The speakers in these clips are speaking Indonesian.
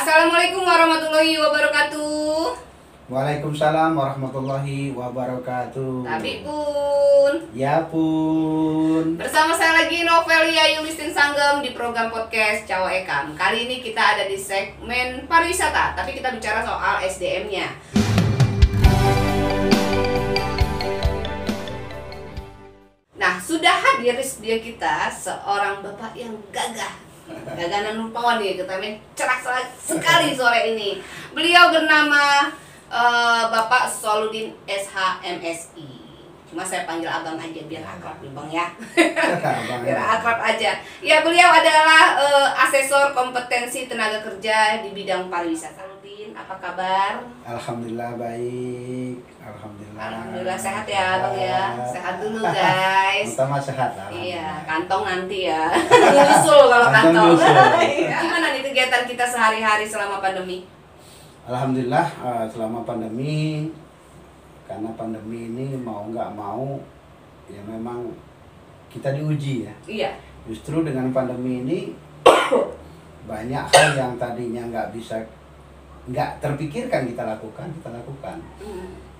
Assalamualaikum warahmatullahi wabarakatuh. Waalaikumsalam warahmatullahi wabarakatuh. Tapi pun, Ya pun. bersama saya lagi Novelia Yulistin Sanggem di program podcast Cawa Ekam. Kali ini kita ada di segmen pariwisata, tapi kita bicara soal SDM-nya. Nah, sudah hadir di studio kita seorang bapak yang gagah. Gaganan rupawan nih, kita cerah sekali sore ini. Beliau bernama Bapak Soludin SH.MSI. Cuma saya panggil abang aja biar akrab nih bang ya. Biar akrab aja. Ya, beliau adalah asesor kompetensi tenaga kerja di bidang pariwisata. Soludin, apa kabar? Alhamdulillah baik. Alhamdulillah sehat ya bang ya. Sehat dulu guys. Pertama sehat lah. Iya, kantong nanti ya. Nyusul kalau kantong. Gimana nih kegiatan kita sehari-hari selama pandemi? Alhamdulillah selama pandemi, karena pandemi ini mau nggak mau ya memang kita diuji ya. Iya. Justru dengan pandemi ini banyak hal yang tadinya nggak terpikirkan kita lakukan.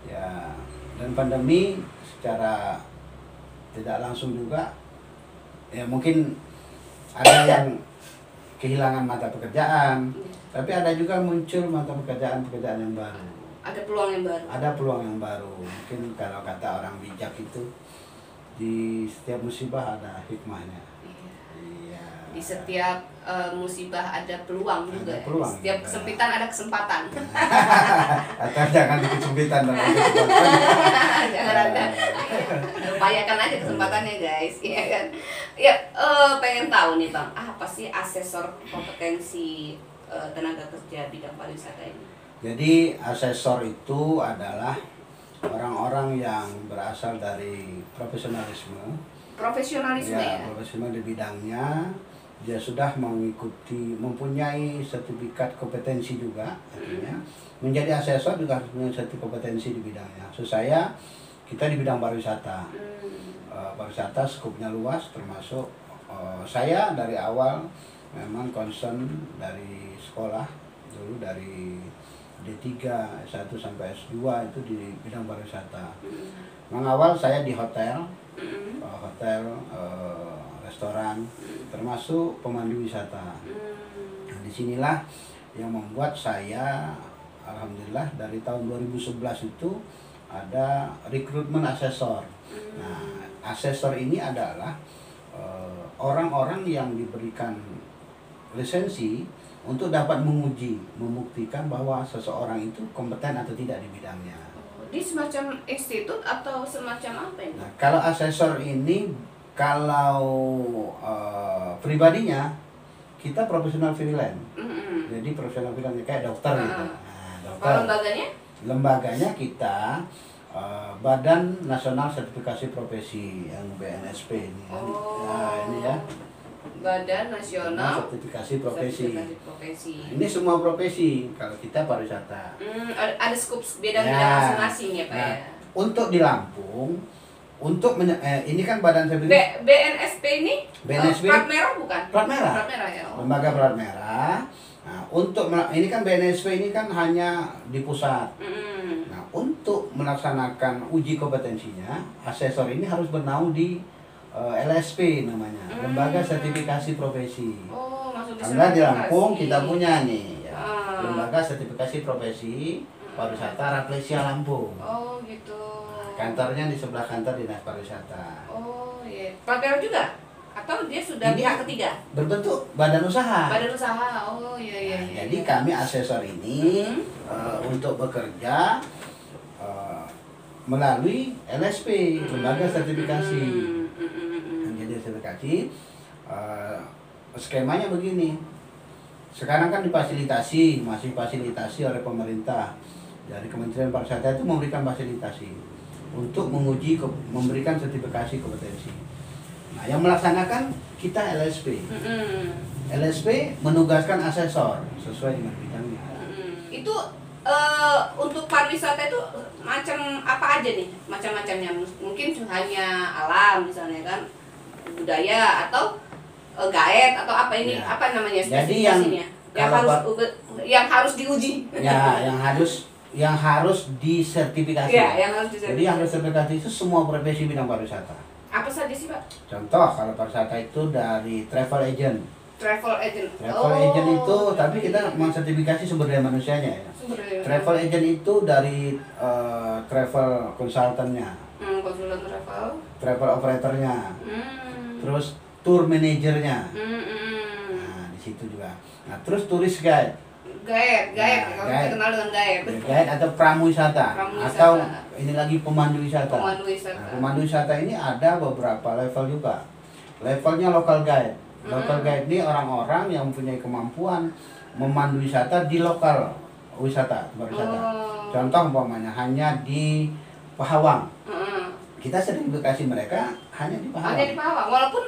Ya, dan pandemi secara tidak langsung juga ya mungkin ada yang kehilangan mata pekerjaan, tapi ada juga muncul mata pekerjaan yang baru. Ada peluang yang baru. Ada peluang yang baru. Mungkin kalau kata orang bijak itu di setiap musibah ada hikmahnya. Iya. Di setiap musibah ada peluang juga. Peluang setiap juga. kesempitan ada kesempatan. Atau jangan di kesempitan dalam kesempatan. Jangan ada. Upayakan aja kesempatannya guys, iya kan. Ya, pengen tahu nih bang, apa sih asesor kompetensi tenaga kerja bidang pariwisata ini? Jadi asesor itu adalah orang-orang yang berasal dari profesionalisme. Profesionalisme ya? Profesional di bidangnya. Dia sudah mempunyai sertifikat kompetensi juga, artinya menjadi asesor juga harus punya sertifikat kompetensi di bidangnya. So kita di bidang pariwisata. Pariwisata skupnya luas, termasuk saya dari awal memang concern dari sekolah dulu dari D3, S1 sampai S2 itu di bidang pariwisata. Memang awal saya di hotel, restoran, termasuk pemandu wisata. Nah, disinilah yang membuat saya, alhamdulillah dari tahun 2011 itu ada rekrutmen asesor. Nah, asesor ini adalah orang-orang yang diberikan lisensi untuk dapat menguji, membuktikan bahwa seseorang itu kompeten atau tidak di bidangnya. Di semacam institut atau semacam apa ini? Nah, kalau asesor ini, kalau pribadinya kita profesional freelance. Jadi profesional freelance kayak dokter gitu. Nah, dokter. Kalau lembaganya? Lembaganya kita Badan Nasional Sertifikasi Profesi yang BNSP ini. Nah, ini ya. Badan Nasional Sertifikasi Profesi. Profesi. Nah, ini semua profesi kalau kita pariwisata. Ada skup bidang-bidang masing-masing ya Pak ya. Untuk di Lampung, ini kan Badan Sertifikasi BNSP ini BNSP plat merah bukan? Plat merah. Plat merah ya. Lembaga plat merah. Nah, ini kan BNSP ini kan hanya di pusat. Nah, untuk melaksanakan uji kompetensinya, asesor ini harus bernaung di LSP namanya, Lembaga Sertifikasi Profesi. Oh, masuk Karena di Lampung kita punya nih, ya, Lembaga Sertifikasi Profesi Pariwisata Rafflesia Lampung. Oh, gitu. Kantornya di sebelah kantor Dinas Pariwisata. Oh, iya. Plat merah juga? Atau dia sudah pihak ketiga? Berbentuk badan usaha. Badan usaha. Oh, iya. Jadi kami asesor ini untuk bekerja melalui LSP, Lembaga Sertifikasi. Menjadi sertifikasi. Skemanya begini. Sekarang kan masih fasilitasi oleh pemerintah. Dari Kementerian Pariwisata itu memberikan fasilitasi untuk memberikan sertifikasi kompetensi. Nah, yang melaksanakan kita LSP. LSP menugaskan asesor sesuai dengan bidangnya. Itu untuk pariwisata itu macam apa aja nih? Macam-macamnya. Mungkin hanya alam misalnya kan, budaya atau gaet atau apa ini? Ya. Apa namanya Jadi yang spesifikasinya? yang harus diuji. Ya, yang harus disertifikasi. Ya, yang harus disertifikasi. Jadi yang harus disertifikasi itu semua profesi bidang pariwisata. Apa saja sih, Pak? Contoh kalau pariwisata itu dari travel agent. Travel agent. Travel agent itu, tapi kita mensertifikasi sumber daya manusianya ya. Travel agent itu dari travel consultant-nya. Konsultan travel. Travel operatornya. Terus tour manajernya. Nah, di situ juga. Nah, terus turis guide. Guide, kalau kita kenal dengan guide. Guide atau pramuwisata. Atau ini lagi pemandu wisata. Nah, pemandu wisata ini ada beberapa level juga. Levelnya local guide. Local guide ini orang-orang yang mempunyai kemampuan memandu wisata di lokal wisata, tempat wisata. Contoh umpamanya hanya di Pahawang. Kita sertifikasi mereka hanya di Pahawang. Hanya di Pahawang, walaupun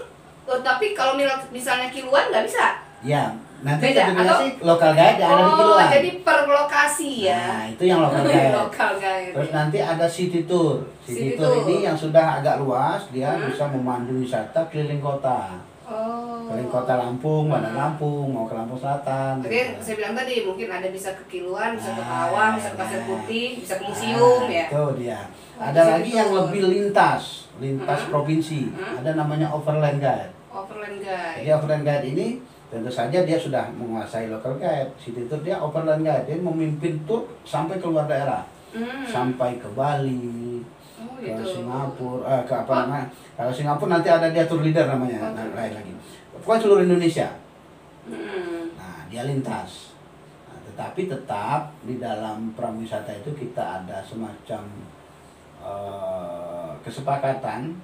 tapi kalau misalnya Kiluan nggak bisa. Ya, nanti beda, sertifikasi local guide yang ada di Kiluan. Jadi per lokasi ya. Nah, itu yang local guide. Local guide. Terus nanti ada city tour. City tour ini yang sudah agak luas, dia bisa memandu wisata keliling kota. Keliling kota Lampung, Bandar Lampung, mau ke Lampung Selatan. Jadi saya bilang tadi mungkin ada bisa ke Kiluan, bisa ke Pahawang, bisa ke Pasir Putih, bisa ke museum ya. Itu dia. Ada lagi yang lebih lintas provinsi. Ada namanya overland guide. Overland guide. Jadi overland guide ini tentu saja dia sudah menguasai local guide. City tour dia overland guide, dia memimpin tour sampai ke luar daerah. Sampai ke Bali, ke Singapura, ke apa namanya? Kalau Singapura nanti ada dia tour leader namanya, lain lagi. Pokoknya seluruh Indonesia. Nah, dia lintas. Nah, tetapi tetap di dalam pramuwisata itu kita ada semacam kesepakatan.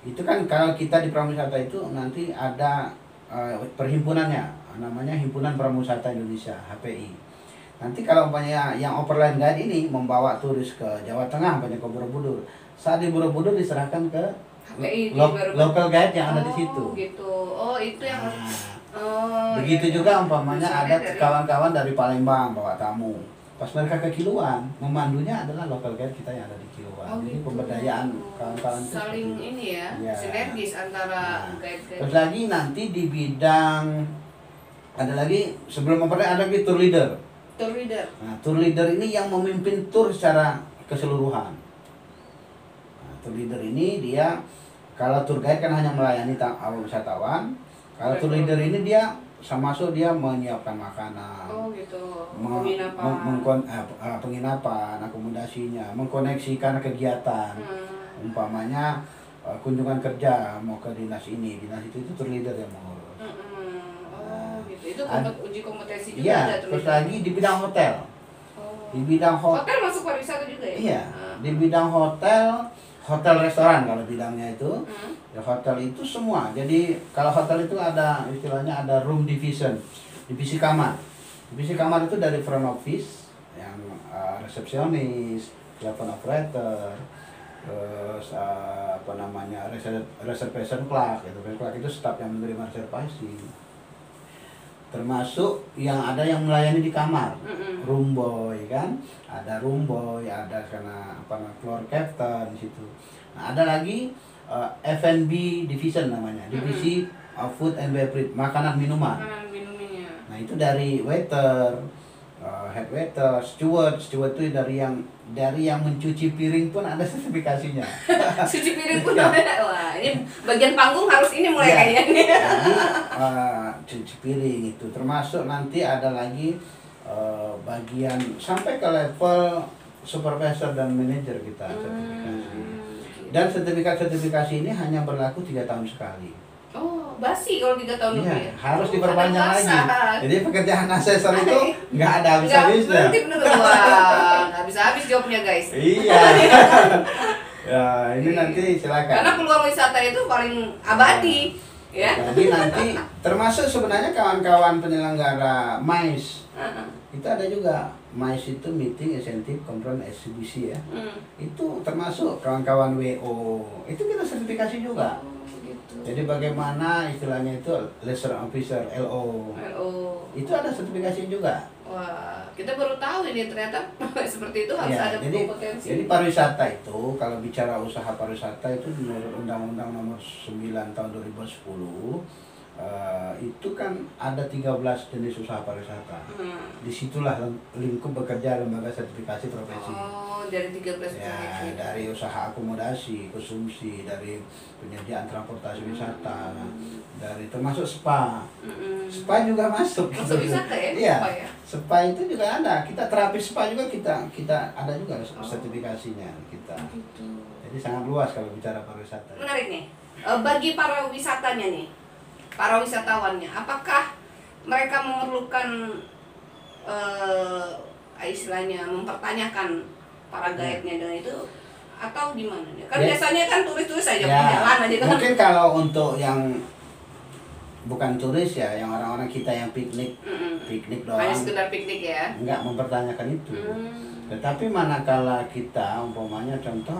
Itu kan kalau kita di pramuwisata itu nanti ada perhimpunannya, namanya Himpunan Pramuwisata Indonesia (HPI). Nanti kalau umpamanya yang overland guide ini membawa turis ke Jawa Tengah, umpamanya ke Borobudur, saat di Borobudur diserahkan ke HPI local guide yang ada di situ. Gitu. Oh, itu yang begitu juga umpamanya ada kawan-kawan dari Palembang bawa tamu. Pas mereka ke Kiluan, memandunya adalah local guide kita yang ada di Kiluan. Jadi pemberdayaan kawan-kawan itu saling ini ya, sinergis antara guide-guide. Terus lagi nanti di bidang ada lagi sebelum ada lagi tour leader. Tour leader. Nah, tour leader ini yang memimpin tour secara keseluruhan. Nah, tour leader ini dia kalau tour guide kan hanya melayani wisatawan. Kalau tour leader ini dia masuk dia menyiapkan makanan. Oh gitu. Penginapan, akomodasinya, mengkoneksikan kegiatan. Umpamanya kunjungan kerja mau ke dinas ini, dinas itu tour leader yang mengurus. Gitu. Itu uji kompetensi juga iya, ada. Terus lagi di bidang hotel. Di bidang hotel masuk pariwisata juga ya? Iya. Di bidang hotel restoran kalau bidangnya itu. Ya, hotel itu semua. Jadi kalau hotel itu ada istilahnya ada room division, divisi kamar. Divisi kamar itu dari front office yang resepsionis, telepon operator, terus apa namanya reservation clerk. Clerk itu staf yang menerima reservasi. Termasuk yang ada yang melayani di kamar, room boy kan, ada room boy, ada karena floor captain di situ. Nah, ada lagi F&B division namanya, divisi food and beverage, makanan minuman. Nah, itu dari waiter, head waiter, steward itu dari yang mencuci piring pun ada sertifikasinya. Cuci piring pun ada. Wah, ini bagian panggung harus ini mulai kayaknya. Jadi cuci piring itu termasuk nanti ada lagi bagian sampai ke level supervisor dan manajer kita sertifikasi. Dan sertifikasi ini hanya berlaku 3 tahun sekali. Oh, basi kalau 3 tahun lebih. Iya, harus diperpanjang lagi. Jadi pekerjaan asesor itu nggak ada habis-habisnya. Nggak bisa habis jobnya guys. Iya. Ya, ini nanti silakan. Karena peluang wisata itu paling abadi. Ya. Jadi nanti termasuk sebenarnya kawan-kawan penyelenggara MICE. Itu ada juga MICE itu meeting, insentif, conference, eksibisi ya. Itu termasuk kawan-kawan WO. Itu kita sertifikasi juga. Gitu. Jadi bagaimana istilahnya itu liaison officer LO. Itu ada sertifikasi juga. Wah, kita baru tahu ini ternyata seperti itu harus ada kompetensi. Jadi pariwisata itu kalau bicara usaha pariwisata itu menurut Undang-Undang Nomor 9 Tahun 2010 itu kan ada 13 jenis usaha pariwisata. Disitulah lingkup bekerja lembaga sertifikasi profesi. Oh, dari 13 Ya, itu. dari usaha akomodasi, konsumsi, dari penyediaan transportasi wisata, dari termasuk spa. Spa juga masuk. Masuk wisata ya? Iya. Spa ya? Spa itu juga ada. Kita terapi spa juga kita ada juga sertifikasinya kita. Gitu. Jadi sangat luas kalau bicara pariwisata. Menarik nih. Bagi para wisatanya nih, para wisatawannya, apakah mereka memerlukan istilahnya mempertanyakan para guide-nya dengan itu atau gimana nih? Kan biasanya kan turis-turis aja jalan aja kan. Mungkin kalau untuk yang bukan turis ya, yang orang-orang kita yang piknik doang. Hanya sekedar piknik ya. Enggak mempertanyakan itu. Tetapi manakala kita umpamanya contoh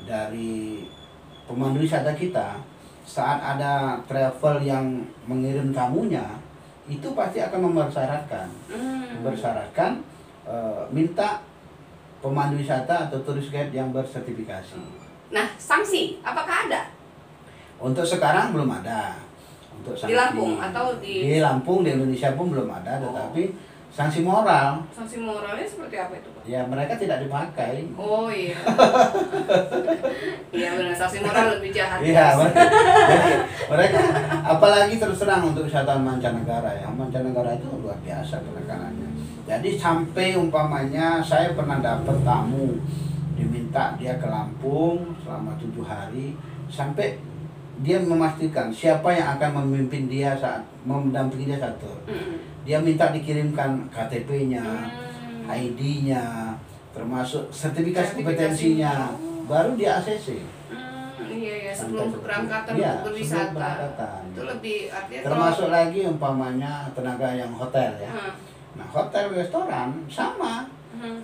dari pemandu wisata kita, saat ada travel yang mengirim tamunya, itu pasti akan bersyaratkan minta pemandu wisata atau turis guide yang bersertifikasi. Nah, sanksi apakah ada? Untuk sekarang belum ada. Untuk sanksi Di Lampung atau di Lampung, di Indonesia pun belum ada, tetapi sanksi moral. Sanksi moralnya seperti apa itu, Pak? Ya, mereka tidak dipakai. Oh iya. Iya benar, sanksi moral lebih jahat. Iya, mereka apalagi terus terang untuk wisatawan mancanegara ya. Mancanegara itu luar biasa penekanannya. Jadi sampai umpamanya saya pernah dapat tamu diminta dia ke Lampung selama 7 hari, sampai dia memastikan siapa yang akan memimpin dia saat mendampingi dia saat tur. Dia minta dikirimkan KTP-nya, ID-nya, termasuk sertifikat kompetensinya, baru dia ACC. Iya, sebelum keberangkatan untuk berwisata. Itu lebih artinya termasuk lagi umpamanya tenaga yang hotel ya. Nah, hotel, restoran sama.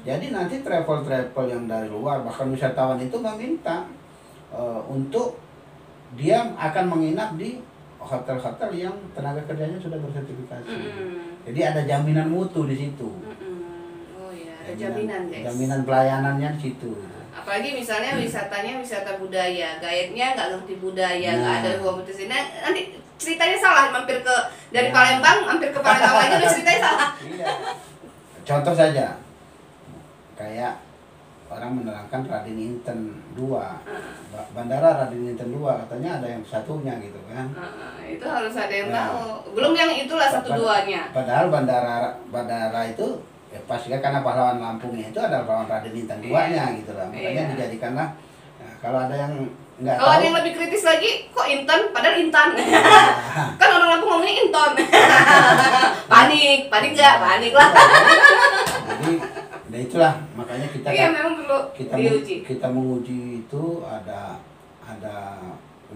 Jadi nanti travel yang dari luar, bahkan wisatawan itu meminta untuk dia akan menginap di hotel-hotel yang tenaga kerjanya sudah bersertifikasi. Jadi ada jaminan mutu di situ. Oh iya, ada jaminan guys. Jaminan pelayanannya di situ. Apalagi misalnya wisatanya wisata budaya, guide-nya nggak ngerti budaya, nggak ada kompetisi. Nah, nanti ceritanya salah, mampir ke dari Palembang, mampir ke Palembang aja udah ceritanya salah. Iya. Contoh saja, kayak orang menerangkan Raden Inten 2, Bandara Raden Inten 2 katanya ada yang satunya gitu kan. Itu harus ada yang tahu. Belum yang itulah 1-2-nya. Padahal bandara itu ya pasti karena pahlawan Lampungnya itu adalah pahlawan Raden Inten 2-nya gitu lah. Makanya dijadikanlah kalau ada yang nggak tahu. Kalau ada yang lebih kritis lagi, kok Inten padahal Intan. Kan orang Lampung ngomongnya Inton. Panik nggak? Panik lah. Jadi nah itulah makanya kita memang perlu diuji. Kita menguji itu ada 5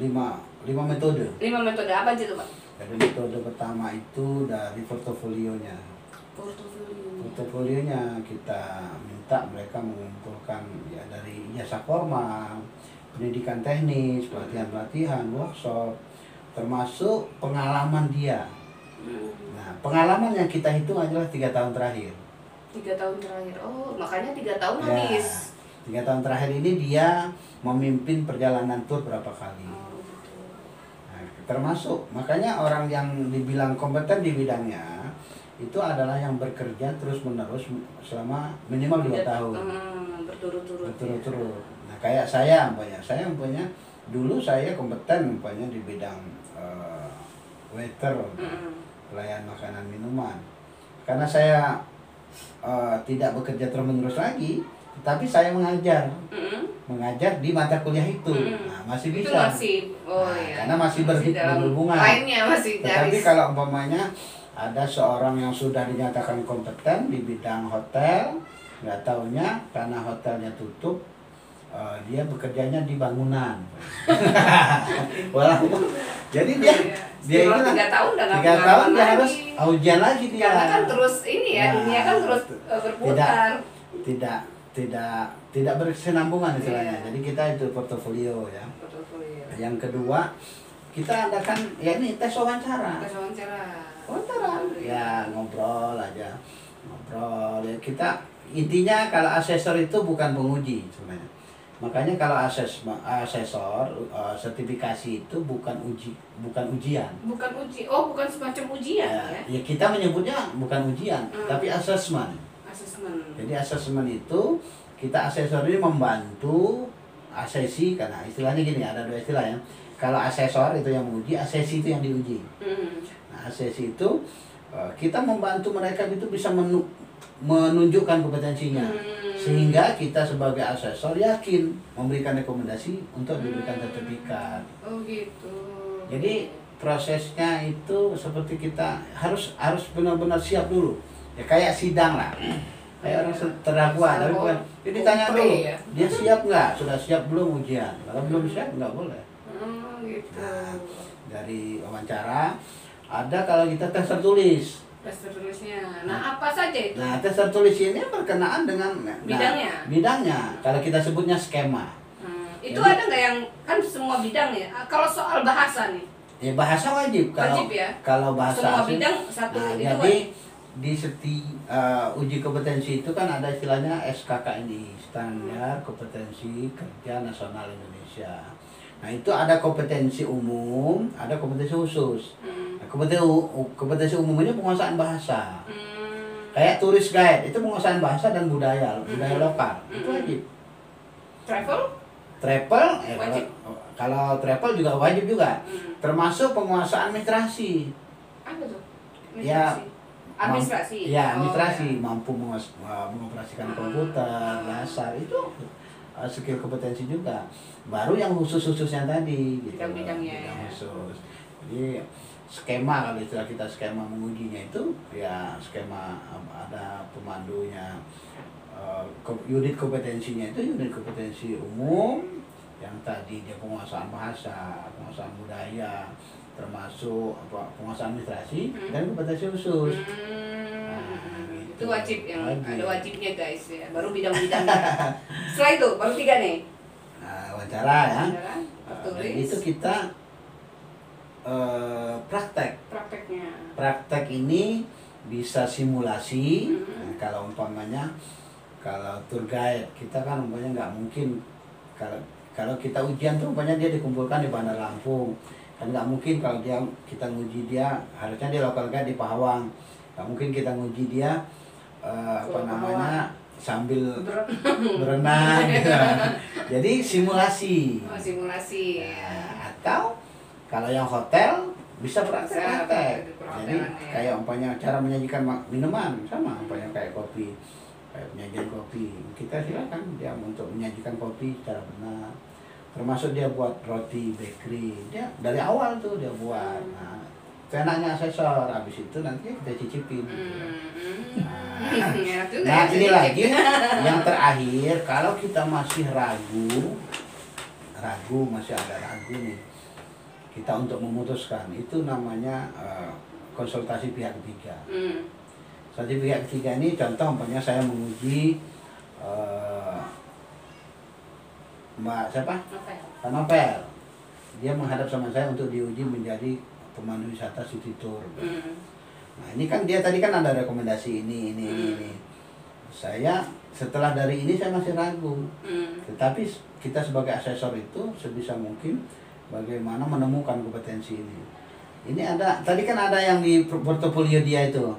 metode. 5 metode apa aja tuh, Pak? Jadi metode pertama itu dari portofolionya. Portofolionya kita minta mereka mengumpulkan ya dari jasa formal, pendidikan teknis, pelatihan, workshop, termasuk pengalaman dia. Nah, pengalaman yang kita hitung adalah 3 tahun terakhir. 3 tahun terakhir. Oh, makanya 3 tahun habis. 3 tahun terakhir ini dia memimpin perjalanan tur berapa kali. Nah, termasuk makanya orang yang dibilang kompeten di bidangnya itu adalah yang bekerja terus menerus selama minimal 2 tahun. Berturut-turut. Nah, kayak saya umpamanya dulu saya kompeten umpamanya di bidang waiter, pelayan makanan minuman. Karena saya tidak bekerja terus-menerus lagi, tetapi saya mengajar di mata kuliah itu. Nah, masih bisa. Itu masih, karena masih berhubungan. Lainnya masih tetapi kalau umpamanya ada seorang yang sudah dinyatakan kompeten di bidang hotel, nggak taunya karena hotelnya tutup, dia bekerjanya di bangunan. Walaupun jadi dia itu 3 tahun dia harus ujian lagi dia. Karena kan terus ini ya, dunia kan terus berputar. Tidak berkesinambungan istilahnya. Jadi kita itu portofolio ya. Yang kedua kita adakan ya ini tes wawancara. Ya ngobrol aja. Ya kita intinya kalau asesor itu bukan penguji sebenarnya. Makanya kalau asesor sertifikasi itu bukan ujian. Bukan bukan semacam ujian ya? Ya kita menyebutnya bukan ujian, tapi asesmen. Jadi asesmen itu kita asesor ini membantu asesi, karena istilahnya gini, ada dua istilah ya. Kalau asesor itu yang menguji, asesi itu yang diuji. Nah, asesi itu kita membantu mereka itu bisa menunjukkan kompetensinya, sehingga kita sebagai asesor yakin memberikan rekomendasi untuk diberikan sertifikat. Oh gitu. Jadi prosesnya itu seperti kita harus benar-benar siap dulu. Ya kayak sidang lah. Kayak orang terdakwa, tapi bukan. Jadi tanya dulu, ya? dia siap nggak? Sudah siap belum ujian? Kalau belum siap nggak boleh. Gitu. Nah, dari wawancara ada kalau kita tes tertulis. Tes tertulisnya. Nah, apa saja itu? Nah, tes tertulis ini berkenaan dengan bidangnya. Bidangnya. Kalau kita sebutnya skema. Itu Jadi, ada nggak yang kan semua bidang ya? Kalau soal bahasa nih. Ya bahasa wajib. Wajib ya? Kalau bahasa semua asing, bidang satu nah, itu jadi wajib. di uji kompetensi itu kan ada istilahnya SKKNI, Standar Kompetensi Kerja Nasional Indonesia. Nah itu ada kompetensi umum, ada kompetensi khusus. Nah, kompetensi umum ini penguasaan bahasa. Kayak turis guide itu penguasaan bahasa dan budaya lokal, itu wajib. Travel wajib. Kalau travel juga wajib juga. Termasuk penguasaan administrasi. Apa tuh? Administrasi. Administrasi. Ya, administrasi, mampu mengoperasikan komputer, dasar itu skill kompetensi juga. Baru yang khusus-khususnya tadi gitu. Bidang-bidangnya. Bidang khusus. Jadi skema, kalau istilah kita skema mengujinya itu ya skema ada pemandunya. Unit kompetensinya itu unit kompetensi umum yang tadi dia penguasaan bahasa, penguasaan budaya, termasuk penguasaan administrasi dan kompetensi khusus. Gitu. Itu wajib, yang ada wajibnya guys ya. Baru bidang-bidangnya. Setelah itu baru 3 nih. Nah, wawancara ya. Tulis. Itu kita praktek. Prakteknya. Praktek ini bisa simulasi. Nah, kalau umpamanya kalau tour guide kita kan umpamanya nggak mungkin kalau kita ujian tuh umpamanya dia dikumpulkan di Bandar Lampung, kan nggak mungkin kalau kita nguji dia, harusnya dia lokal guide di Pahawang, nggak mungkin kita nguji dia sambil berenang gitu. Jadi simulasi. Simulasi. Nah, atau kalau yang hotel bisa praktek. Jadi kayak umpamanya cara menyajikan minuman sama umpamanya kayak kopi. Kayak penyajian kopi, kita silakan dia untuk menyajikan kopi secara benar, termasuk dia buat roti bakery, dia dari awal tuh dia buat. Nah, enaknya asesor, habis itu nanti kita cicipin. Nah ini lagi yang terakhir, kalau kita masih ragu masih ada ragu nih, kita untuk memutuskan itu namanya konsultasi pihak ketiga. Konsultasi pihak ketiga ini contoh umpamanya saya menguji Mbak siapa? Pak Novel. Dia menghadap sama saya untuk diuji menjadi pemandu wisata city tour. Nah ini kan dia tadi kan ada rekomendasi ini. Saya setelah dari ini saya masih ragu. Tetapi kita sebagai asesor itu sebisa mungkin bagaimana menemukan kompetensi ini. Ini ada, tadi kan ada yang di portofolio dia itu.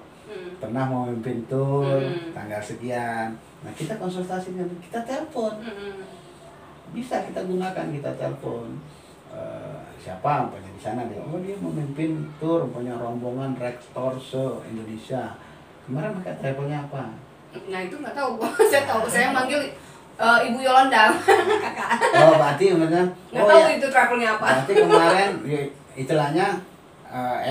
Pernah memimpin tour tanggal sekian. Nah kita konsultasinya, kita telepon. Bisa kita gunakan, kita telepon. Siapa umpamanya di sana dia, dia memimpin tour punya rombongan rektor se-Indonesia. Kemarin pakai travelnya apa? Nah itu nggak tahu. Saya tahu, saya manggil Ibu Yolanda, kakak. Oh berarti umpamanya nggak tahu ya, itu travelnya apa. Berarti kemarin istilahnya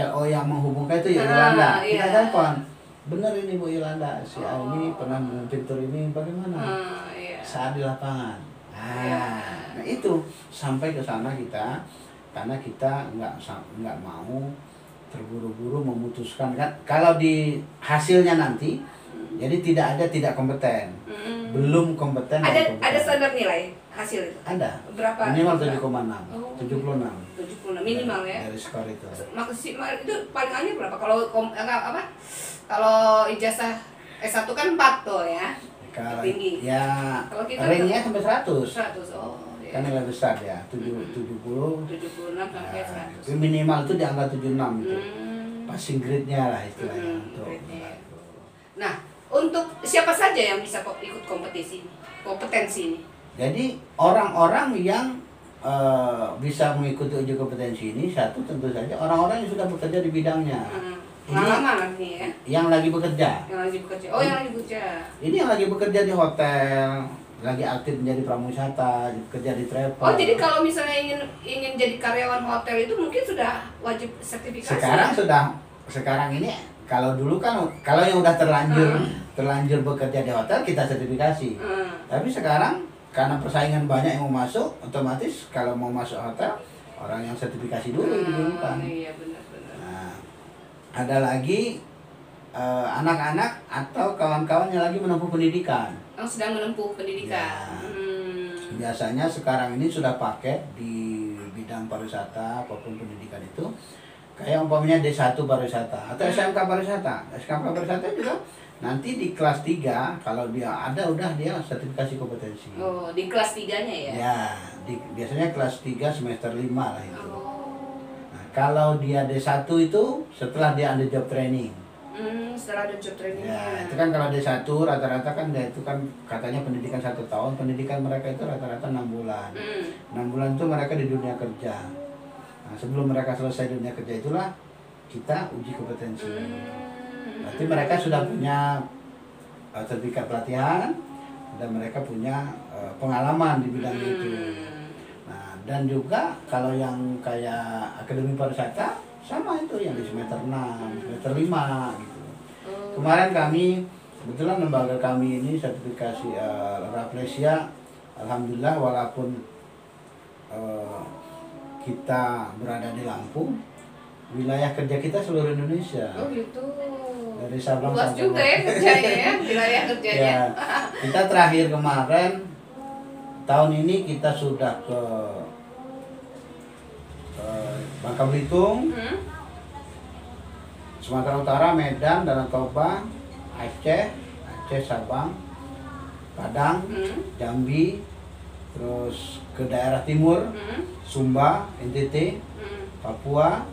LO yang menghubungkan itu ya Yolanda. Kita telepon. Benar ini Bu Yolanda, si ini pernah memimpin tour ini, bagaimana? Saat di lapangan. Nah itu sampai ke sana kita, karena kita nggak mau terburu-buru memutuskan kan. Kalau di hasilnya nanti, jadi tidak kompeten, belum kompeten. Ada standar nilai hasil itu? Ada. Berapa? Minimal 7,6, 76. 76 minimal ya. Dari skor itu. Maksimal itu palingannya berapa? Kalau ijazah S1 kan 4 tuh ya. Kalau tinggi. ya Kalau kita ringnya sampai 100. 100. Oh, ya. Kan nilai besar ya, 70. 76 sampai Nah, 100. itu minimal itu di angka 76 itu. Hmm. Passing grade-nya lah istilahnya untuk. Grade-nya. Nah, untuk siapa saja yang bisa ikut kompetisi ini? Kompetensi ini? Jadi orang-orang yang bisa mengikuti uji kompetensi ini, satu tentu saja orang-orang yang sudah bekerja di bidangnya. Pengalaman nih ya? Yang lagi bekerja. Yang lagi bekerja. Oh, yang lagi bekerja. Ini yang lagi bekerja di hotel, lagi aktif menjadi pramuwisata, bekerja di travel. Oh, jadi kalau misalnya ingin jadi karyawan hotel itu mungkin sudah wajib sertifikasi. Sekarang ini kalau dulu kan kalau yang udah terlanjur bekerja di hotel kita sertifikasi. Tapi sekarang karena persaingan banyak yang mau masuk, otomatis kalau mau masuk hotel orang yang sertifikasi dulu didulukan. Iya, benar-benar. Nah, ada lagi anak-anak atau kawan-kawan yang lagi menempuh pendidikan. Yang sedang menempuh pendidikan. Ya. Biasanya sekarang ini sudah paket di bidang pariwisata apapun pendidikan itu. Kayak umpamanya D1 pariwisata atau SMK pariwisata. SMK pariwisata juga nanti di kelas 3 kalau dia ada udah dia sertifikasi kompetensi. Oh, di kelas 3-nya ya? Ya, biasanya kelas 3 semester 5 lah itu. Oh. Nah, kalau dia D1 itu setelah dia ada job training. Setelah ada job training. Ya, itu kan kalau D1 rata-rata kan dia itu kan katanya pendidikan 1 tahun, pendidikan mereka itu rata-rata 6 bulan. 6 bulan itu mereka di dunia kerja. Nah, sebelum mereka selesai dunia kerja itulah kita uji kompetensi. Berarti mereka sudah punya sertifikat pelatihan dan mereka punya pengalaman di bidang itu. Nah, dan juga kalau yang kayak akademi pariwisata sama itu yang di semester 6, semester 5 gitu. Kemarin kami kebetulan lembaga kami ini sertifikasi Rafflesia, alhamdulillah walaupun kita berada di Lampung, wilayah kerja kita seluruh Indonesia. Oh gitu. Dari Sabang luas sampai juga ya kerjanya ya, wilayah kerjanya. Ya, kita terakhir kemarin tahun ini kita sudah ke Bangka Belitung, Sumatera Utara, Medan, Danau Toba, Aceh, Sabang, Padang, Jambi, terus ke daerah timur, Sumba, NTT, Papua.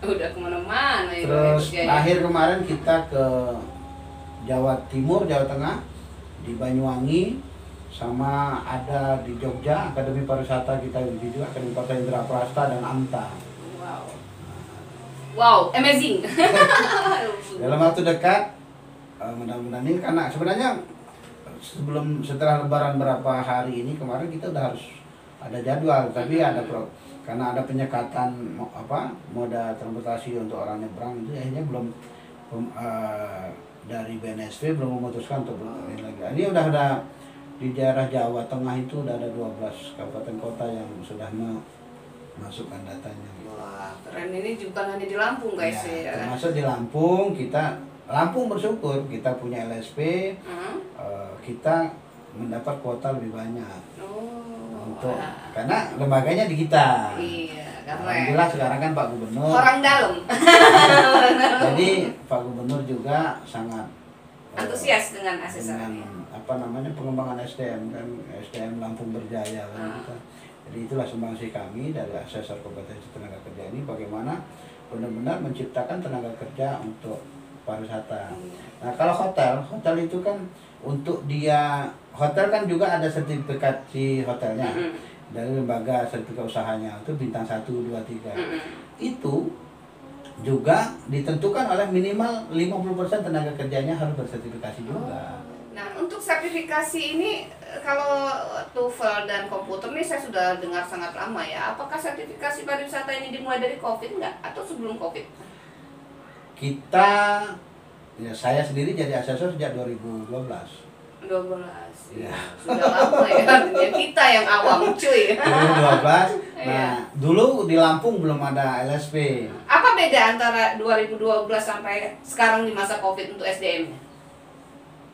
Udah kemana-mana ya. Terus akhir kemarin kita ke Jawa Timur, Jawa Tengah, di Banyuwangi, sama ada di Jogja, Akademi Pariwisata kita juga, Akademi Pariwisata Indra Prasta dan AMTA. Wow, amazing. Dalam waktu dekat, mudah-mudahan ini karena sebenarnya setelah Lebaran berapa hari ini kemarin kita udah harus ada jadwal, tapi ada karena ada penyekatan moda transportasi untuk orang nyebrang itu akhirnya belum dari BNSP belum memutuskan untuk ini lagi. Ini udah ada di daerah Jawa Tengah itu udah ada 12 kabupaten kota yang sudah memasukkan datanya. Wah, keren. Ini bukan hanya di Lampung guys ya. Termasuk di Lampung, Lampung bersyukur kita punya LSP, kita mendapat kuota lebih banyak. Karena lembaganya di kita. Iya, karena alhamdulillah sekarang kan Pak Gubernur. Orang dalam. Jadi Pak Gubernur juga sangat antusias dengan asesor. Pengembangan SDM kan, SDM Lampung berjaya kan kita. Jadi itulah sumbangsi kami dari asesor kompetensi tenaga kerja ini bagaimana benar-benar menciptakan tenaga kerja untuk pariwisata. Nah, kalau hotel itu kan untuk dia hotel kan juga ada sertifikat si hotelnya dari lembaga sertifikat usahanya itu bintang 1, 2, 3. Itu juga ditentukan oleh minimal 50% tenaga kerjanya harus bersertifikasi juga. Nah, untuk sertifikasi ini kalau TOEFL dan komputer ini saya sudah dengar sangat lama ya. Apakah sertifikasi pariwisata ini dimulai dari COVID enggak atau sebelum COVID? Saya sendiri jadi asesor sejak 2012. 12. Ya. Sudah lama ya, artinya kita yang awam cuy. 2012. Nah, dulu di Lampung belum ada LSP. Apa beda antara 2012 sampai sekarang di masa Covid untuk SDM-nya?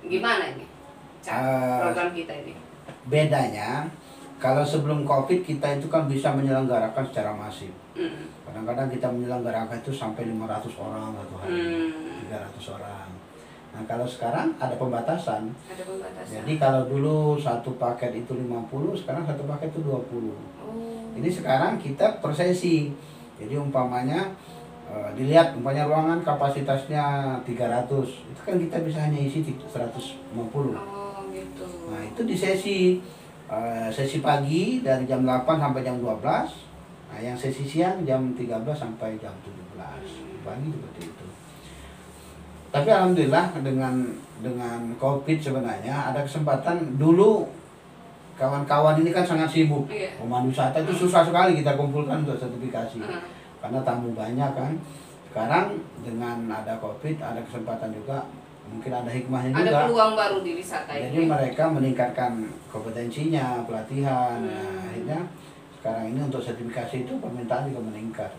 Gimana ini? Program kita ini. Bedanya, kalau sebelum Covid kita itu kan bisa menyelenggarakan secara masif. Kadang-kadang kita menyelenggarakan itu sampai 500 orang satu hari, 300 orang. Nah kalau sekarang ada pembatasan. Ada pembatasan. Jadi kalau dulu satu paket itu 50, sekarang satu paket itu 20. Jadi sekarang kita per sesi. Jadi umpamanya dilihat umpamanya ruangan kapasitasnya 300, itu kan kita bisa hanya isi 150. Oh gitu. Nah itu di sesi pagi dari jam 8 sampai jam 12. Nah yang sesi siang jam 13 sampai jam 17. Pagi seperti itu. Tapi alhamdulillah dengan COVID sebenarnya ada kesempatan. Dulu kawan-kawan ini kan sangat sibuk. Iya. Pemandu wisata itu susah sekali kita kumpulkan untuk sertifikasi. Karena tamu banyak kan. Sekarang dengan ada COVID ada kesempatan juga, mungkin ada hikmahnya juga. Ada peluang baru di wisata ini. Jadi mereka meningkatkan kompetensinya, pelatihan. Nah, akhirnya sekarang ini untuk sertifikasi itu permintaan juga meningkat.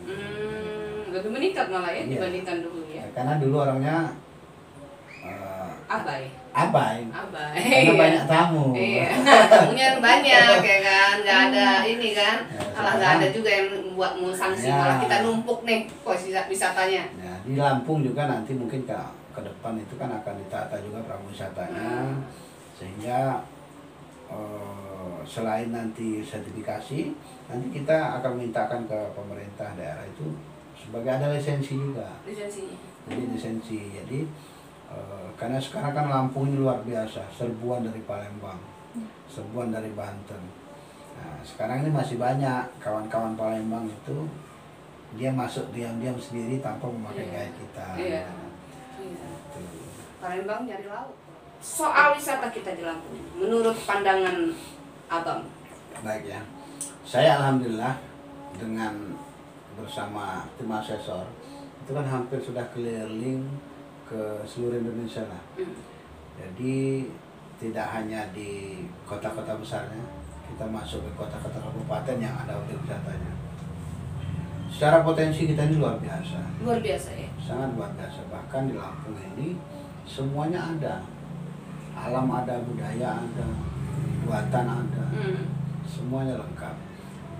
Lebih meningkat malah ya Iya. dibandingkan dulu ya. Karena dulu orangnya Abai. karena banyak tamu. Iya. Tamunya banyak ya kan, nggak ada ini kan. Ya, Malah nggak ada juga yang buat mau sanksi, Ya. malah kita numpuk nih posisi wisatanya. Nah, di Lampung juga nanti mungkin ke depan itu kan akan ditata juga prawisatanya, sehingga selain nanti sertifikasi, nanti kita akan mintakan ke pemerintah daerah itu sebagai ada lisensi juga. Lisensinya. Jadi lisensi. Jadi karena sekarang kan Lampung ini luar biasa, serbuan dari Palembang, serbuan dari Banten. Nah, sekarang ini masih banyak kawan-kawan Palembang itu dia masuk diam-diam sendiri tanpa memakai guide kita. Iya. Gitu. Palembang nyari laut. Soal wisata kita di Lampung, menurut pandangan Abang. Baik ya. Saya alhamdulillah dengan bersama tim asesor itu kan hampir sudah keliling ke seluruh Indonesia lah. Jadi tidak hanya di kota-kota besarnya, kita masuk ke kota-kota kabupaten yang ada objek wisatanya. Secara potensi kita ini luar biasa. Luar biasa ya. Sangat luar biasa. Bahkan di Lampung ini semuanya ada. Alam ada, budaya ada, buatan ada. Semuanya lengkap.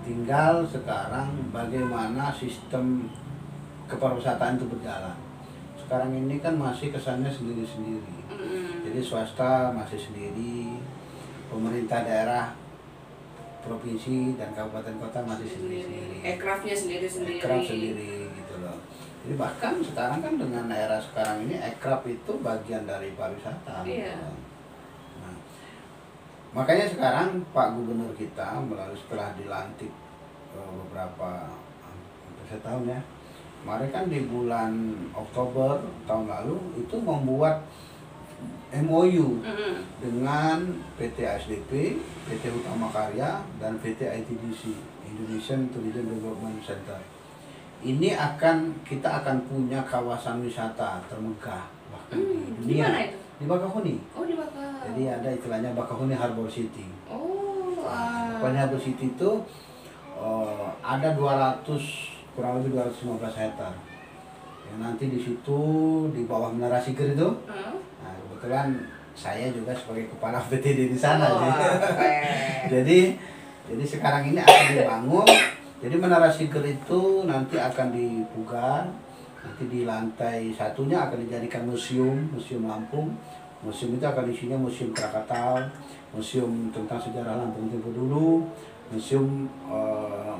Tinggal sekarang bagaimana sistem kepariwisataan itu berjalan. Sekarang ini kan masih kesannya sendiri-sendiri. Jadi swasta masih sendiri, pemerintah daerah, provinsi dan kabupaten kota masih sendiri-sendiri. Ekrafnya sendiri-sendiri. Ekraf sendiri gitu loh. Jadi bahkan sekarang kan dengan era sekarang ini ekraf itu bagian dari pariwisata. Iya. Gitu. Nah, makanya sekarang Pak Gubernur kita melalui setelah dilantik beberapa hampir setahun ya. Kemarin kan di bulan Oktober tahun lalu itu membuat MOU dengan PT ASDP, PT Utama Karya, dan PT ITDC, Indonesian Tourism Development Center. Ini kita akan punya kawasan wisata termegah bahkan di dunia. Di mana itu? Di Bakahuni. Oh di Bakau. Jadi ada istilahnya Bakahuni Harbor City. Oh. Bakahuni Harbor City itu ada kurang lebih 215 hektar. Yang nanti di situ di bawah Menara Siger itu. Nah, kebetulan saya juga sebagai kepala PTD di sana. Jadi sekarang ini akan dibangun. Jadi Menara Siger itu nanti akan dipugar. Nanti di lantai satunya akan dijadikan museum Lampung. Museum itu akan isinya museum Krakatau, museum tentang sejarah Lampung tempo dulu, museum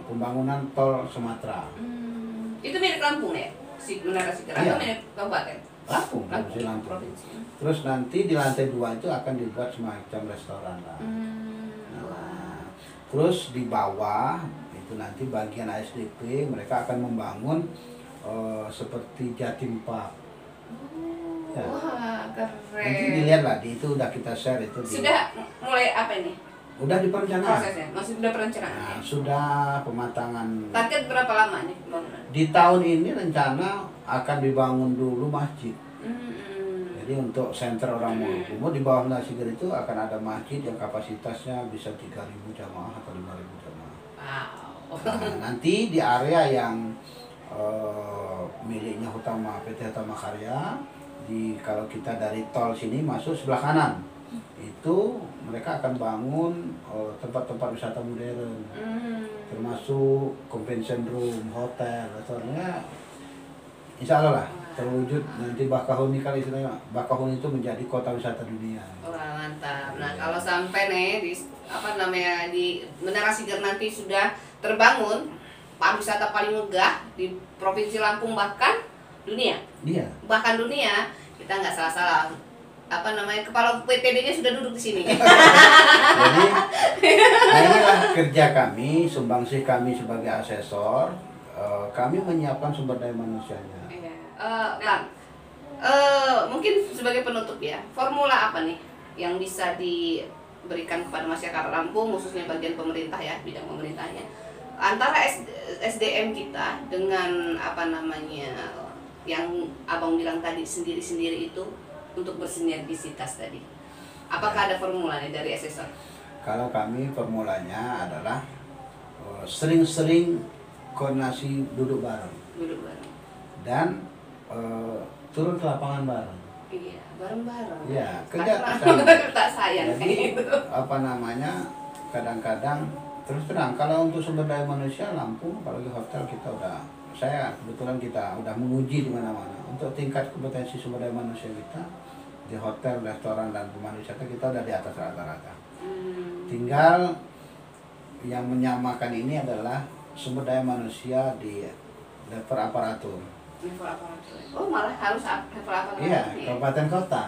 pembangunan tol Sumatera. Itu milik Lampung ya? Si Menara Siger atau milik kabupaten? Lampung. Provinsi. Terus nanti di lantai 2 itu akan dibuat semacam restoran lah. Nah, terus di bawah itu nanti bagian ASDP mereka akan membangun seperti Jatim Park. Ya. Wah, keren. Nanti dilihat lah, itu udah kita share itu. Sudah mulai apa ini? Udah diperencanaan. Prosesnya? Masih udah perencanaan? Nah, sudah pematangan. Target berapa lama nih pembangunan? Di tahun ini rencana akan dibangun dulu masjid. Jadi untuk center orang umum di bawah Menara Siger itu akan ada masjid yang kapasitasnya bisa 3.000 jamaah atau 5.000 jamaah. Wow. Nah, nanti di area yang miliknya PT Utama Karya, kalau kita dari tol sini masuk sebelah kanan, itu mereka akan bangun tempat-tempat wisata modern, termasuk convention room, hotel, restorannya, insya Allah lah. terwujud nanti Bakahuni, kali istilahnya Bakahuni itu menjadi kota wisata dunia. Wah, mantap. Nah, kalau sampai nih di Menara Siger nanti sudah terbangun pariwisata paling megah di Provinsi Lampung, bahkan dunia. Iya. Bahkan dunia, kita nggak salah-salah. Kepala PPD-nya sudah duduk di sini. Jadi, nah inilah kerja kami, sumbangsih kami sebagai asesor. Kami menyiapkan sumber daya manusianya. Mungkin sebagai penutup ya, formula apa nih yang bisa diberikan kepada masyarakat Lampung, khususnya bagian pemerintah ya, bidang pemerintahnya, antara SDM kita dengan yang abang bilang tadi sendiri-sendiri itu untuk bersinergisitas tadi. Apakah ada formula nih dari asesor? Kalau kami formulanya adalah sering-sering koordinasi, duduk bareng dan turun ke lapangan bareng. Iya, bareng-bareng. Iya, kerja tak sayang. Jadi kadang-kadang terus terang kalau untuk sumber daya manusia Lampung, apalagi hotel, saya kebetulan kita udah menguji di mana-mana untuk tingkat kompetensi sumber daya manusia kita di hotel, restoran dan rumah wisata kita udah di atas rata-rata. Tinggal yang menyamakan ini adalah sumber daya manusia di level aparatur. Oh, malah harus level aparatur. Iya, kabupaten kota.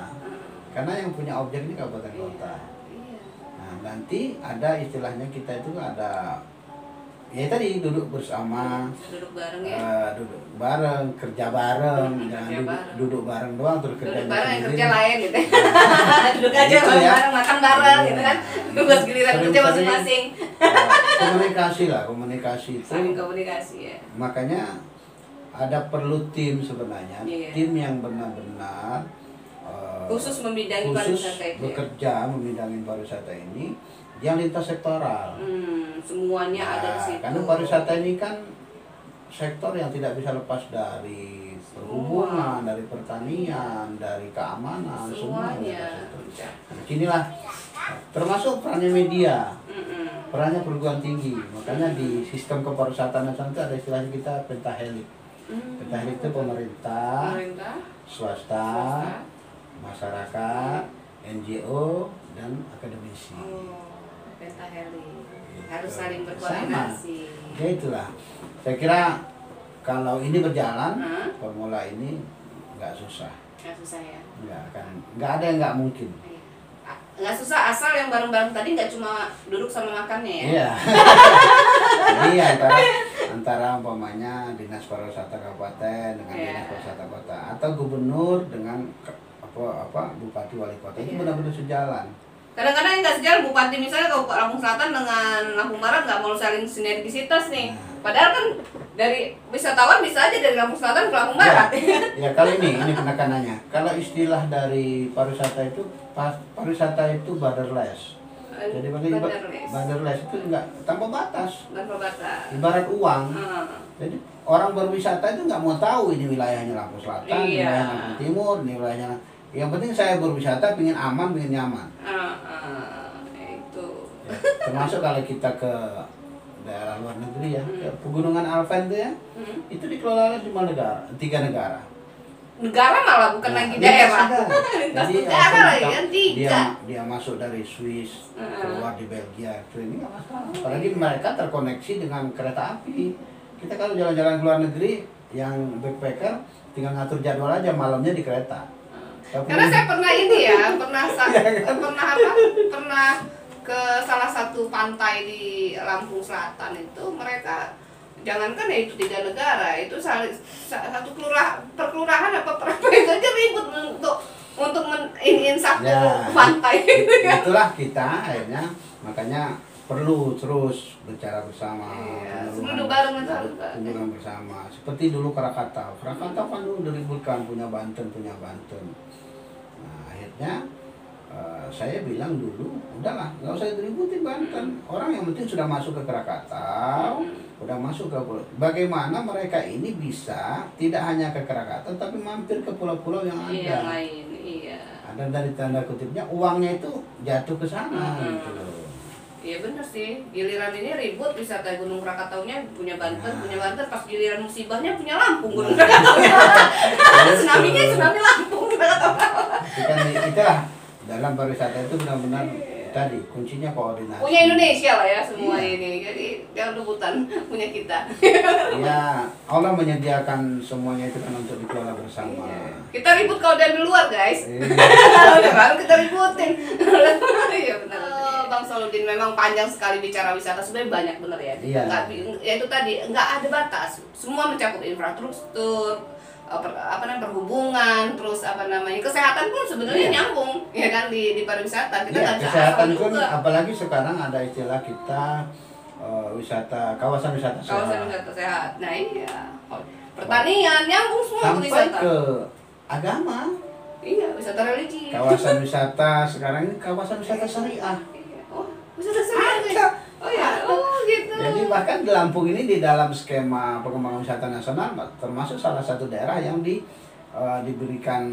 Karena yang punya objek ini kabupaten kota. Iya. Nah, nanti ada istilahnya kita itu ada ya tadi duduk bersama, duduk bareng ya, duduk bareng, kerja bareng, jangan duduk bareng doang terus kerja bareng, kerja lain gitu. Duduk aja gitu bareng, ya. makan bareng gitu kan, tugas giliran kerja masing-masing. Komunikasi itu saling komunikasi ya. Makanya ada perlu tim sebenarnya, tim yang benar-benar khusus membidangi pariwisata itu, bekerja membidangi pariwisata ini yang lintas sektoral. Semuanya ada di situ. Karena pariwisata ini kan sektor yang tidak bisa lepas dari perhubungan, dari pertanian, dari keamanan, semuanya. Inilah termasuk perannya media, perannya perguruan tinggi. Makanya di sistem kepariwisataan nasional itu ada istilahnya kita pentahelik. Pentahelik itu pemerintah, swasta, masyarakat, NGO, dan akademisi. Pentahelik harus saling berkoordinasi. Ya itulah. Saya kira kalau ini berjalan, formula ini nggak susah. Nggak susah ya. Nggak ada yang nggak mungkin. Nggak susah asal yang bareng-bareng tadi nggak cuma duduk sama makannya ya. Iya. Jadi antara umpamanya dinas pariwisata kabupaten dengan dinas pariwisata kota atau gubernur dengan bupati wali kota itu benar-benar sejalan. Kadang-kadang yang nggak sejalan, bupati misalnya ke Lampung Selatan dengan Lampung Barat nggak mau saling sinergisitas nih. Padahal kan dari wisatawan bisa aja dari Lampung Selatan ke Lampung Barat. Ya kali ini penekanannya. Kalau istilah dari pariwisata itu borderless. Jadi borderless itu enggak tanpa batas. Ibarat uang. Jadi orang berwisata itu nggak mau tahu ini wilayahnya Lampung Selatan, wilayahnya Lampung Timur, ini wilayahnya. Yang penting saya berwisata pengen aman, pengen nyaman. Itu. Ya, termasuk kalau kita ke daerah luar negeri ya, ke Pegunungan Alpen itu ya, itu dikelola oleh 3 negara. Negara malah bukan lagi daerah. Jadi negara lagi kan 3. Dia masuk dari Swiss, keluar di Belgia, itu ini nggak masalah. Apalagi mereka terkoneksi dengan kereta api. Kita kalau jalan-jalan ke luar negeri yang backpacker tinggal ngatur jadwal aja malamnya di kereta. Karena saya pernah pernah ke salah satu pantai di Lampung Selatan itu, mereka jangankan ya itu 3 negara, itu satu perkelurahan apa itu aja ribut untuk ingin satu pantai. Itulah kita akhirnya, makanya perlu terus bicara bersama, duduk bareng bersama. Seperti dulu Krakatau kan dulu diributkan punya Banten. Nah, akhirnya saya bilang dulu, udahlah, nggak usah diributin Banten. Orang yang penting sudah masuk ke Krakatau, udah masuk ke pulau. Bagaimana mereka ini bisa tidak hanya ke Krakatau, tapi mampir ke pulau-pulau yang ada. Yang lain, iya. Ada dari tanda kutipnya uangnya itu jatuh ke sana gitu loh. Iya bener sih, giliran ini ribut wisata Gunung Krakataunya punya Banten, pas giliran musibahnya punya Lampung Gunung Krakataunya. Tsunami-nya tsunami Lampung Krakatau. Kan itulah dalam pariwisata itu benar-benar tadi kuncinya koordinasi. Punya Indonesia lah ya semua Iya. ini, jadi jangan rebutan punya kita. Ya Allah menyediakan semuanya itu kan untuk dikelola bersama. Kita ribut kalau dari luar guys. Iya. Baru kita ributin. Iya benar. Bang Soludin memang panjang sekali bicara wisata, sebenarnya banyak bener ya. Iya. Ya itu tadi nggak ada batas, semua mencakup infrastruktur, perhubungan, terus kesehatan pun sebenarnya Iya. nyambung ya kan di pariwisata. Kita Ya, nggak bisa kesehatan asal pun juga. apalagi sekarang ada istilah kita kawasan wisata Kawasan sehat. wisata sehat. Nah iya. Pertanian nyambung semua ke Sampai wisata. ke agama. Iya, wisata religi. Kawasan wisata sekarang ini kawasan wisata syariah. Iya. Oh, wisata syariah. Oh ya, oh gitu. Jadi bahkan di Lampung ini di dalam skema pengembangan wisata nasional termasuk salah satu daerah yang diberikan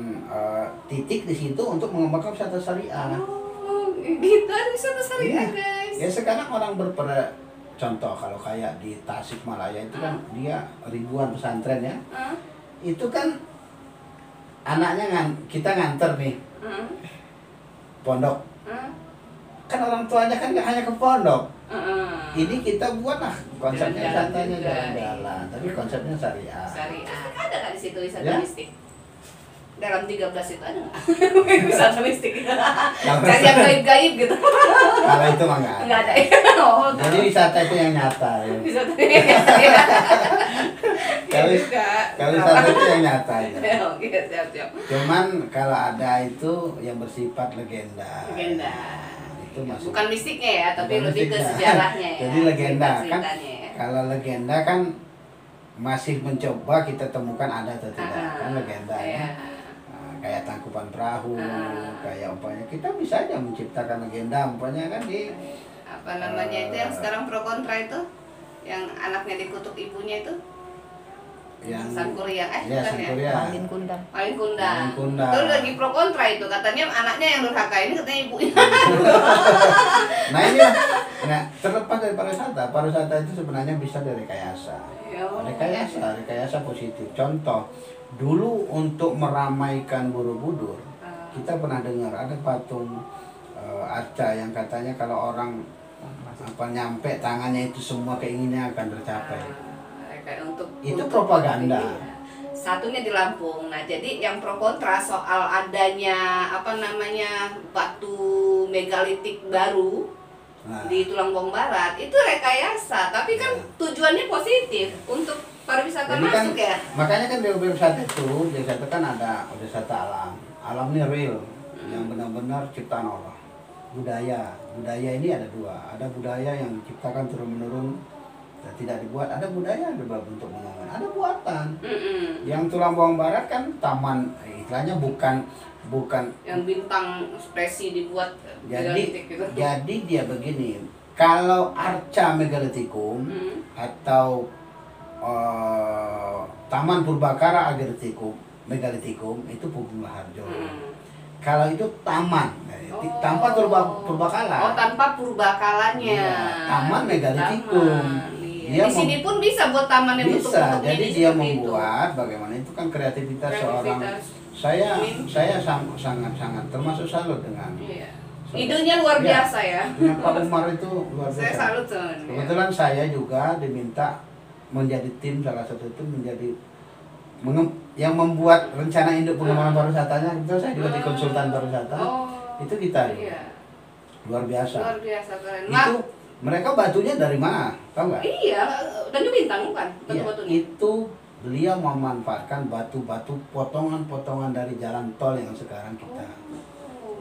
titik di situ untuk mengembangkan wisata syariah. Oh, gitu ada wisata syariah, Iya. guys. Ya sekarang orang contoh kalau kayak di Tasikmalaya itu kan dia ribuan pesantren ya. Hah? Itu kan anaknya kita nganter nih Hah? pondok. Hah? Kan orang tuanya kan nggak hanya ke pondok. Heeh. Ini kita buat lah konsepnya Jalan-jalan wisatanya juga. jalan-jalan, tapi konsepnya syariah. Syariah. Ada nggak di situ wisata Ya? mistik? Dalam 13 itu ada nggak? Wisata mistik. Kalau- Cari yang gaib-gaib gitu. Kalau itu mah nggak Nggak ada. ada ya? Oh, Jadi wisata itu yang nyata ya. wisata ya. Kalau juga. kalau wisata itu yang nyata ya. Oke, siap-siap. Cuman kalau ada itu yang bersifat legenda. Legenda. Itu masuk. Bukan mistiknya ya, tapi Bukan lebih ke mistiknya. sejarahnya ya. Jadi legenda kan. Cerita-ceritanya ya. Kalau legenda kan masih mencoba kita temukan ada atau tidak kan legenda ya. Iya. Nah, kayak tangkupan perahu, Ah. kayak umpamanya kita bisa aja menciptakan legenda umpamanya kan di Apa namanya itu yang sekarang pro kontra itu? Yang anaknya dikutuk ibunya itu? yang Sangkuriang, ya bukan ya? Sangkuriang. Malin Kundang. Malin Kundang. Malin Kundang. Itu lagi pro kontra itu, katanya anaknya yang durhaka ini katanya ibunya. Nah ini lah, nah, terlepas dari pariwisata itu sebenarnya bisa direkayasa. Rekayasa positif. Contoh, dulu untuk meramaikan Borobudur, kita pernah dengar ada patung arca yang katanya kalau orang nyampe tangannya itu semua keinginannya akan tercapai. Kayak Itu propaganda. Iya. Satunya di Lampung. Nah, jadi yang pro kontra soal adanya batu megalitik baru Nah, di Tulang Bawang Barat itu rekayasa, tapi kan tujuannya positif untuk pariwisata jadi kan, masuk ya. makanya kan di wisata itu biasanya kan ada wisata alam. Alam ini real, yang benar-benar ciptaan Allah. Budaya ini ada dua. Ada budaya yang diciptakan turun-menurun dan tidak dibuat. Ada budaya yang berbentuk menurun. Ada buatan. Yang Tulang Bawang Barat kan taman, istilahnya bukan Yang bintang ekspresi dibuat jadi megalitik gitu. jadi dia begini. Kalau arca megalitikum atau Taman Purbakara megalitikum itu Pugula Harjo. Kalau itu taman, tanpa purbakala. Oh, tanpa purbakalanya. Iya, taman megalitikum. Taman, iya. Dia Di sini pun bisa buat taman yang bisa, bentuk-bentuknya jadi di dia seperti itu. membuat bagaimana itu kan kreativitas seorang. Kreativitas. Saya sangat termasuk salut dengan Iya. Idenya luar Iya. biasa ya. dengan Pak Umar itu luar biasa. Saya salut sama dia. Kebetulan saya juga diminta menjadi tim, salah satu tim menjadi yang membuat rencana induk pengembangan pariwisatanya. Itu saya juga di konsultan pariwisata. Oh, Itu kita iya. luar biasa. Luar biasa keren. Itu mereka batunya dari mana? Tahu nggak? Iya, Tanjung Bintang bukan Iya, batu-batunya. itu beliau memanfaatkan batu-batu potongan-potongan dari jalan tol yang sekarang kita.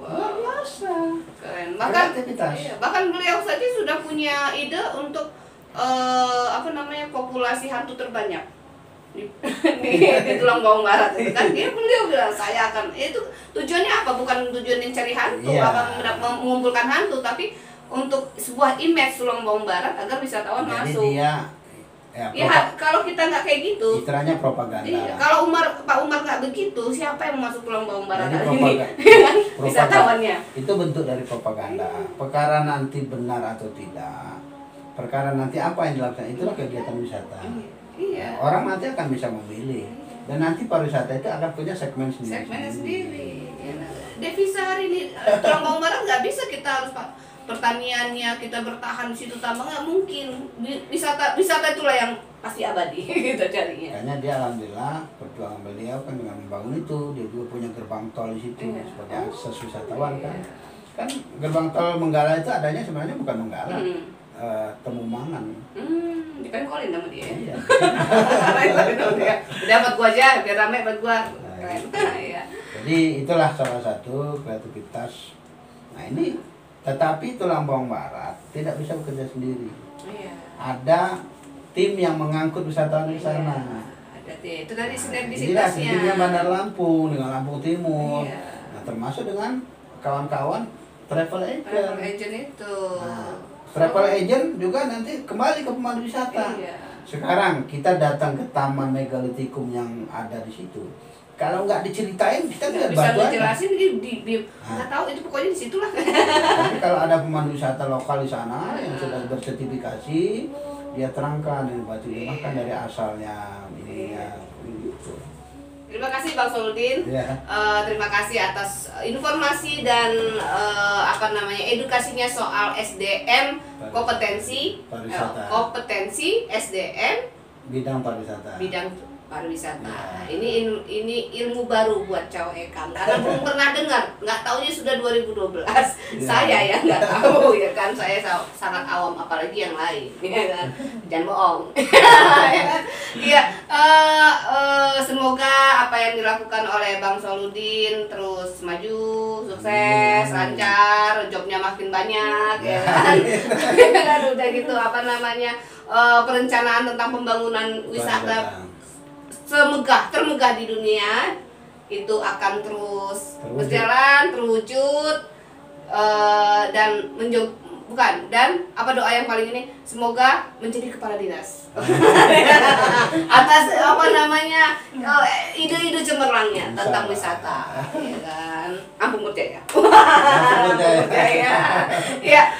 Luar biasa. Keren. Bahkan Kreativitas. iya, bahkan beliau saja sudah punya ide untuk populasi hantu terbanyak di Tulang Bawang Barat itu kan beliau bilang saya akan itu tujuannya apa, bukan tujuan yang cari hantu, Iya. mengumpulkan hantu, tapi untuk sebuah image Tulang Bawang Barat agar wisatawan Jadi masuk. dia Kalau kita nggak kayak gitu, istilahnya propaganda. kalau Pak Umar nggak begitu, siapa yang mau masuk Tulang Bawang Barat Jadi hari ini? Wisatawannya. Itu bentuk dari propaganda. Perkara nanti benar atau tidak, perkara nanti apa yang dilakukan, itulah kegiatan wisata. Iya. Orang nanti akan bisa memilih. Dan nanti pariwisata itu akan punya segmen sendiri. Segmennya sendiri. Ya, devisa hari ini Tulang Bawang Merah nggak bisa kita harus pertaniannya kita bertahan di situ, tambang nggak mungkin. Wisata itulah yang pasti abadi kita carinya. Makanya dia alhamdulillah perjuangan beliau kan dengan membangun itu, dia juga punya gerbang tol di situ sebagai akses wisatawan kan. Kan gerbang tol Menggala itu adanya sebenarnya bukan Menggala, Temumangan. Dipenkolin sama dia. Iya. Udah buat gua aja, biar rame buat gua. Keren. Iya. Jadi itulah salah satu kreativitas. Nah ini, tetapi Tulang Bawang Barat tidak bisa bekerja sendiri. Iya. Ada tim yang mengangkut wisatawan di sana. Ada tim. Itu dari Inilah sinergisitasnya. timnya Bandar Lampung dengan Lampung Timur. Iya. Nah, termasuk dengan kawan-kawan travel Travel agent. agent itu. Nah, travel agent juga nanti kembali ke pemandu wisata. Iya. Sekarang kita datang ke Taman Megalitikum yang ada di situ. Kalau nggak diceritain kita Nggak tidak bisa bantu aja. dijelasin nggak tahu itu pokoknya di situ lah. Tapi kalau ada pemandu wisata lokal di sana yang sudah bersertifikasi, dia terangkan ini batu ini kan dari asalnya ininya gitu. Terima kasih Bang Soludin. Ya. Terima kasih atas informasi dan edukasinya soal SDM kompetensi SDM Bidang pariwisata. bidang pariwisata. Ya. Ini ilmu baru buat Cao Ekam karena belum pernah dengar, nggak taunya sudah 2012. Ya. Saya yang nggak tahu ya kan, saya sangat awam apalagi yang lain, ya kan. Jangan bohong. Iya, semoga apa yang dilakukan oleh Bang Soludin terus maju, sukses, lancar, jobnya makin banyak, ya kan. Dan udah gitu perencanaan tentang pembangunan wisata termegah di dunia itu akan terus berjalan, terwujud, dan doa yang paling ini semoga menjadi kepala dinas atas ide-ide cemerlangnya tentang wisata, ya kan. Ampun Jaya. Ya,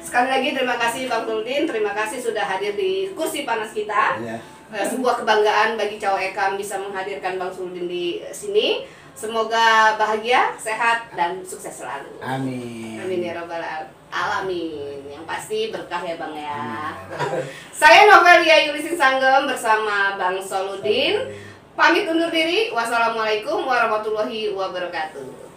sekali lagi terima kasih Bang Soludin, terima kasih sudah hadir di kursi panas kita. Ya. Sebuah kebanggaan bagi Cao Ekam bisa menghadirkan Bang Soludin di sini. Semoga bahagia, sehat, dan sukses selalu. Amin. Amin ya rabbal alamin. Yang pasti berkah ya Bang ya. Saya Novelia Yulisin Sanggem bersama Bang Soludin. Pamit undur diri. Wassalamualaikum warahmatullahi wabarakatuh.